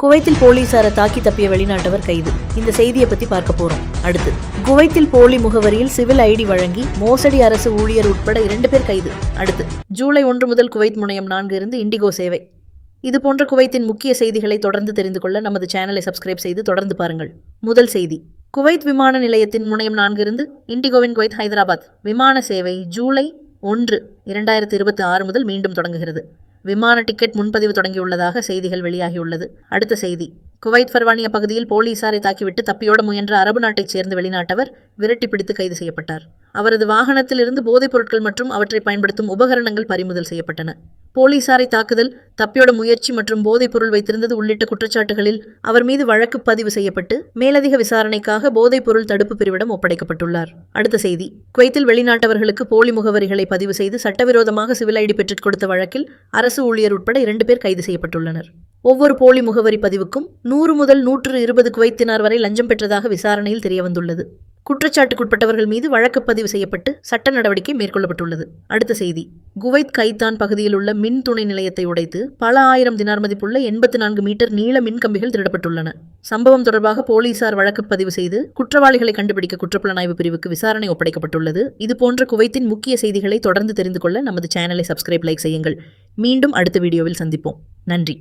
குவைத்தில் போலீசாரை தாக்கி தப்பிய வெளிநாட்டவர் கைது. இந்த செய்தியை பத்தி பார்க்க போறோம். அடுத்து, குவைத்தில் போலி முகவரியில் சிவில் ஐடி வழங்கி மோசடி அரசு ஊழியர் உட்பட 2 பேர் கைது. அடுத்து, ஜூலை 1 முதல் குவைத் முனையம் 4 இருந்து இண்டிகோ சேவை. இது போன்ற குவைத்தின் முக்கிய செய்திகளை தொடர்ந்து தெரிந்து கொள்ள நமது சேனலை சப்ஸ்கிரைப் செய்து தொடர்ந்து பாருங்கள். முதல் செய்தி, குவைத் விமான நிலையத்தின் முனையம் 4 இருந்து இண்டிகோவின் குவைத் ஹைதராபாத் விமான சேவை ஜூலை 1, 2026 முதல் மீண்டும் தொடங்குகிறது. விமான டிக்கெட் முன்பதிவு தொடங்கியுள்ளதாக செய்திகள் வெளியாகியுள்ளது. அடுத்த செய்தி, குவைத் ஃபர்வானியா பகுதியில் போலீசாரை தாக்கிவிட்டு தப்பியோட முயன்ற அரபு நாட்டைச் சேர்ந்த வெளிநாட்டவர் விரட்டி பிடித்து கைது செய்யப்பட்டார். அவரது வாகனத்தில் இருந்து போதைப் பொருட்கள் மற்றும் அவற்றை பயன்படுத்தும் உபகரணங்கள் பறிமுதல் செய்யப்பட்டன. போலீசாரை தாக்குதல், தப்பியோட முயற்சி மற்றும் போதைப் பொருள் வைத்திருந்தது உள்ளிட்ட குற்றச்சாட்டுகளில் அவர் மீது வழக்கு பதிவு செய்யப்பட்டு மேலதிக விசாரணைக்காக போதைப் பொருள் தடுப்பு பிரிவிடம் ஒப்படைக்கப்பட்டுள்ளார். அடுத்த செய்தி, குவைத்தில் வெளிநாட்டவர்களுக்கு போலி முகவரிகளை பதிவு செய்து சட்டவிரோதமாக சிவில் ஐடி பெற்றுக் கொடுத்த வழக்கில் அரசு ஊழியர் உட்பட 2 பேர் கைது செய்யப்பட்டுள்ளனர். ஒவ்வொரு போலி முகவரி பதிவுக்கும் 100 முதல் 120 குவைத் தினார் வரை லஞ்சம் பெற்றதாக விசாரணையில் தெரியவந்துள்ளது. குற்றச்சாட்டுக்குட்பட்டவர்கள் மீது வழக்கு பதிவு செய்யப்பட்டு சட்ட நடவடிக்கை மேற்கொள்ளப்பட்டுள்ளது. அடுத்த செய்தி, குவைத் கைத்தான் பகுதியில் உள்ள மின் துணை நிலையத்தை உடைத்து பல ஆயிரம் தினார் மதிப்புள்ள 84 மீட்டர் நீள மின் கம்பிகள் திருடப்பட்டுள்ளன. சம்பவம் தொடர்பாக போலீசார் வழக்கு பதிவு செய்து குற்றவாளிகளை கண்டுபிடிக்க குற்றப்புலனாய்வு பிரிவுக்கு விசாரணை ஒப்படைக்கப்பட்டுள்ளது. இதுபோன்ற குவைத்தின் முக்கிய செய்திகளை தொடர்ந்து தெரிந்து கொள்ள நமது சேனலை சப்ஸ்கிரைப், லைக் செய்யுங்கள். மீண்டும் அடுத்த வீடியோவில் சந்திப்போம். நன்றி.